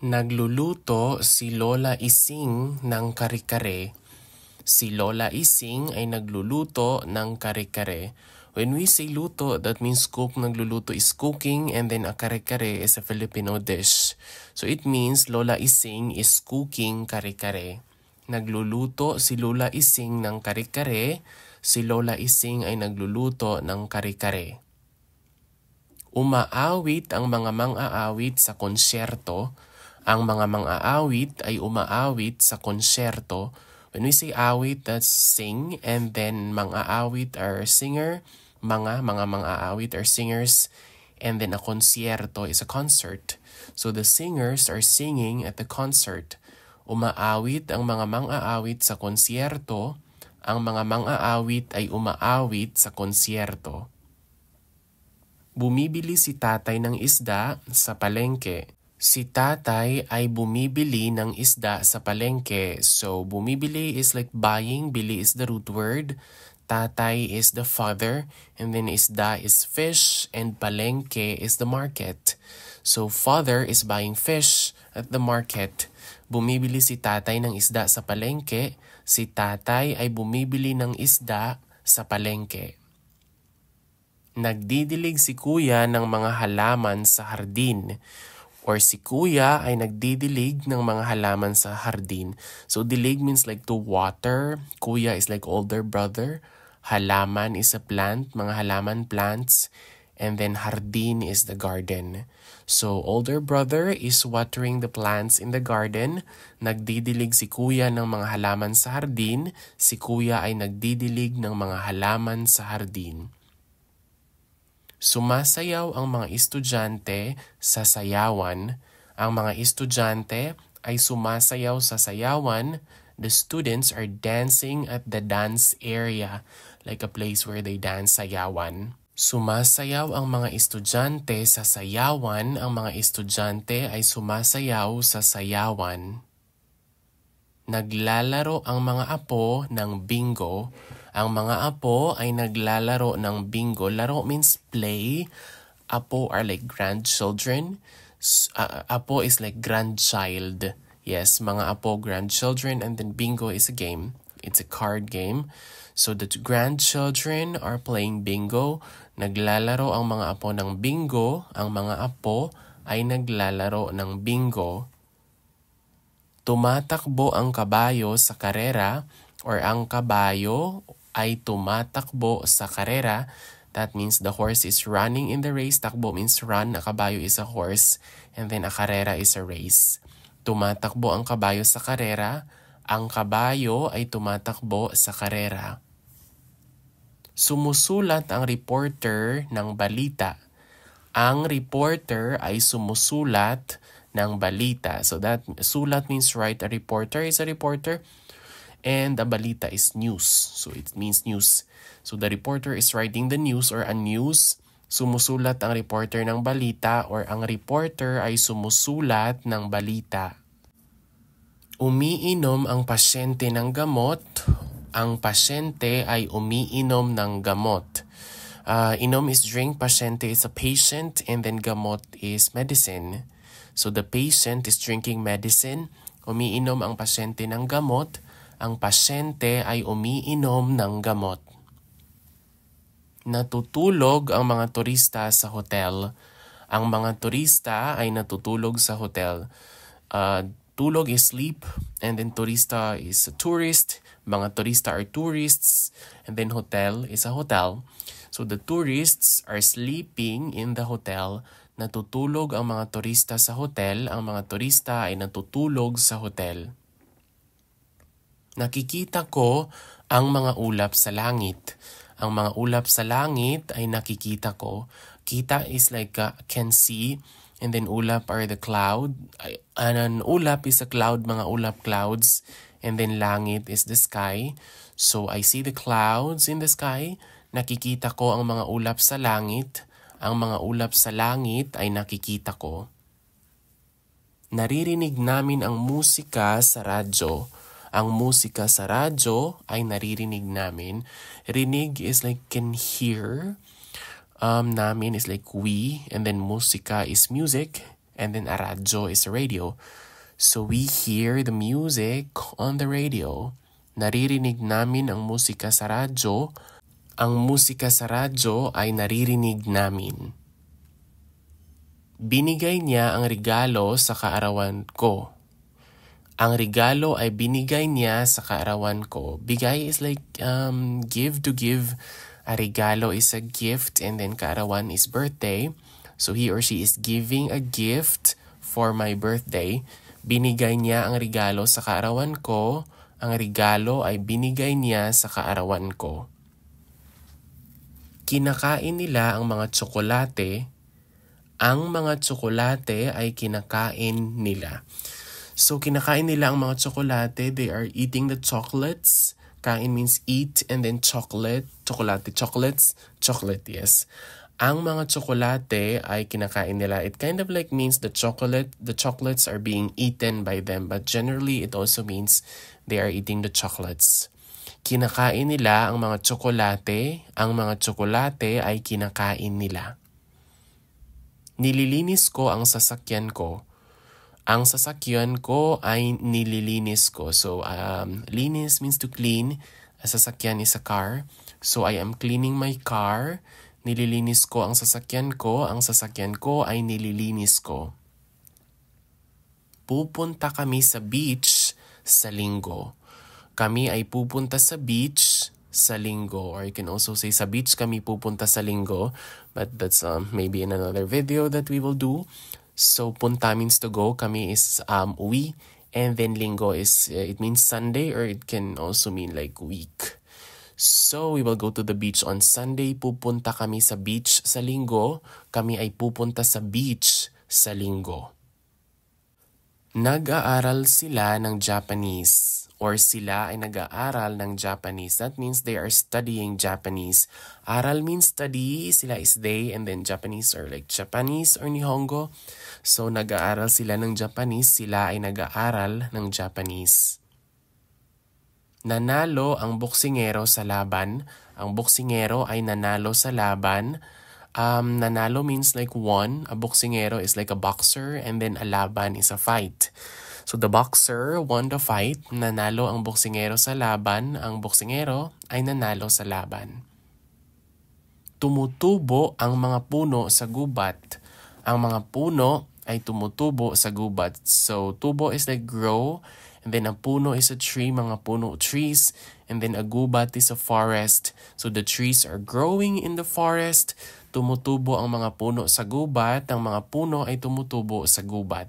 Nagluluto si Lola Ising ng kare-kare. Si Lola Ising ay nagluluto ng kare-kare. When we say luto, that means cook. Nagluluto is cooking, and then a kare-kare is a Filipino dish. So it means Lola Ising is cooking kare-kare. Nagluluto si Lola Ising ng kare-kare. Si Lola Ising ay nagluluto ng kare-kare. Umaawit ang mga mang-aawit sa konsyerto. Ang mga mang-aawit ay umaawit sa konsyerto. When we say awit, that's sing, and then mang-aawit are singer. Mga mang-aawit are singers, and then a konsyerto is a concert. So the singers are singing at the concert. Umaawit ang mga mang-aawit sa konsyerto. Ang mga mang-aawit ay umaawit sa konsyerto. Bumibili si tatay ng isda sa palengke. Si tatay ay bumibili ng isda sa palengke. So, bumibili is like buying. Bili is the root word. Tatay is the father. And then isda is fish. And palengke is the market. So, father is buying fish at the market. Bumibili si tatay ng isda sa palengke. Si tatay ay bumibili ng isda sa palengke. Nagdidilig si kuya ng mga halaman sa hardin. Or si kuya ay nagdidilig ng mga halaman sa hardin. So dilig means like to water. Kuya is like older brother. Halaman is a plant, mga halaman plants. And then hardin is the garden. So older brother is watering the plants in the garden. Nagdidilig si kuya ng mga halaman sa hardin. Si kuya ay nagdidilig ng mga halaman sa hardin. Sumasayaw ang mga estudyante sa sayawan. Ang mga estudyante ay sumasayaw sa sayawan. The students are dancing at the dance area, like a place where they dance sayawan. Sumasayaw ang mga estudyante sa sayawan. Ang mga estudyante ay sumasayaw sa sayawan. Naglalaro ang mga apo ng bingo. Ang mga apo ay naglalaro ng bingo. Laro means play. Apo are like grandchildren. Apo is like grandchild. Yes, mga apo, grandchildren. And then bingo is a game. It's a card game. So the grandchildren are playing bingo. Naglalaro ang mga apo ng bingo. Ang mga apo ay naglalaro ng bingo. Tumatakbo ang kabayo sa karera, or ang kabayo ay tumatakbo sa karera. That means the horse is running in the race. Takbo means run. A kabayo is a horse. And then a karera is a race. Tumatakbo ang kabayo sa karera. Ang kabayo ay tumatakbo sa karera. Sumusulat ang reporter ng balita. Ang reporter ay sumusulat ng balita. So that sulat means write. A reporter is a reporter. And the balita is news. So it means news. So the reporter is writing the news or a news. Sumusulat ang reporter ng balita or ang reporter ay sumusulat ng balita. Umiinom ang pasyente ng gamot. Ang pasyente ay umiinom ng gamot. Inom is drink, pasyente is a patient, and then gamot is medicine. So the patient is drinking medicine. Umiinom ang pasyente ng gamot. Ang pasyente ay umiinom ng gamot. Natutulog ang mga turista sa hotel. Ang mga turista ay natutulog sa hotel. Tulog is sleep, and then turista is a tourist. Mga turista are tourists, and then hotel is a hotel. So the tourists are sleeping in the hotel. Natutulog ang mga turista sa hotel. Ang mga turista ay natutulog sa hotel. Nakikita ko ang mga ulap sa langit. Ang mga ulap sa langit ay nakikita ko. Kita is like can see, and then ulap are the cloud. An ulap is a cloud, mga ulap clouds, and then langit is the sky. So I see the clouds in the sky. Nakikita ko ang mga ulap sa langit. Ang mga ulap sa langit ay nakikita ko. Naririnig namin ang musika sa radyo. Ang musika sa radyo ay naririnig namin. Rinig is like can hear. Namin is like we. And then musika is music. and then a radyo is a radio. So we hear the music on the radio. Naririnig namin ang musika sa radyo. Ang musika sa radyo ay naririnig namin. Binigay niya ang regalo sa kaarawan ko. Ang regalo ay binigay niya sa kaarawan ko. Bigay is like give, to give. A regalo is a gift, and then kaarawan is birthday. So he or she is giving a gift for my birthday. Binigay niya ang regalo sa kaarawan ko. Ang regalo ay binigay niya sa kaarawan ko. Kinakain nila ang mga tsokolate. Ang mga tsokolate ay kinakain nila. So, kinakain nila ang mga tsokolate. They are eating the chocolates. Kain means eat, and then chocolate. Chocolate, chocolates. Chocolate, yes. Ang mga tsokolate ay kinakain nila. It kind of like means the chocolates are being eaten by them. But generally, it also means they are eating the chocolates. Kinakain nila ang mga tsokolate. Ang mga tsokolate ay kinakain nila. Nililinis ko ang sasakyan ko. Ang sasakyan ko ay nililinis ko. So, linis means to clean. A sasakyan is a car. So, I am cleaning my car. Nililinis ko ang sasakyan ko. Ang sasakyan ko ay nililinis ko. Pupunta kami sa beach sa linggo. Kami ay pupunta sa beach sa linggo. Or you can also say sa beach kami pupunta sa linggo. But that's maybe in another video that we will do. So, punta means to go. Kami is uwi. And then linggo is, it means Sunday, or it can also mean like week. So, we will go to the beach on Sunday. Pupunta kami sa beach sa linggo. Kami ay pupunta sa beach sa linggo. Nag-aaral sila ng Japanese. Or sila ay nag-aaral ng Japanese. That means they are studying Japanese. Aral means study, sila is they, and then Japanese or like Japanese or Nihongo. So nag-aaral sila ng Japanese, sila ay nag-aaral ng Japanese. Nanalo ang boksingero sa laban. Ang boksingero ay nanalo sa laban. Nanalo means like won. A boksingero is like a boxer, and then a laban is a fight. So the boxer won the fight, nanalo ang boksingero sa laban, ang boksingero ay nanalo sa laban. Tumutubo ang mga puno sa gubat. Ang mga puno ay tumutubo sa gubat. So tubo is like grow, and then a puno is a tree, mga puno trees, and then a gubat is a forest. So the trees are growing in the forest. Tumutubo ang mga puno sa gubat, ang mga puno ay tumutubo sa gubat.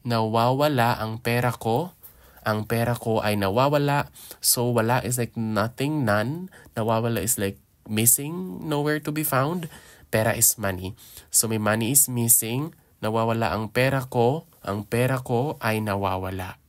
Nawawala ang pera ko. Ang pera ko ay nawawala. So, wala is like nothing, none. Nawawala is like missing, nowhere to be found. Pera is money. So, may money is missing. Nawawala ang pera ko. Ang pera ko ay nawawala.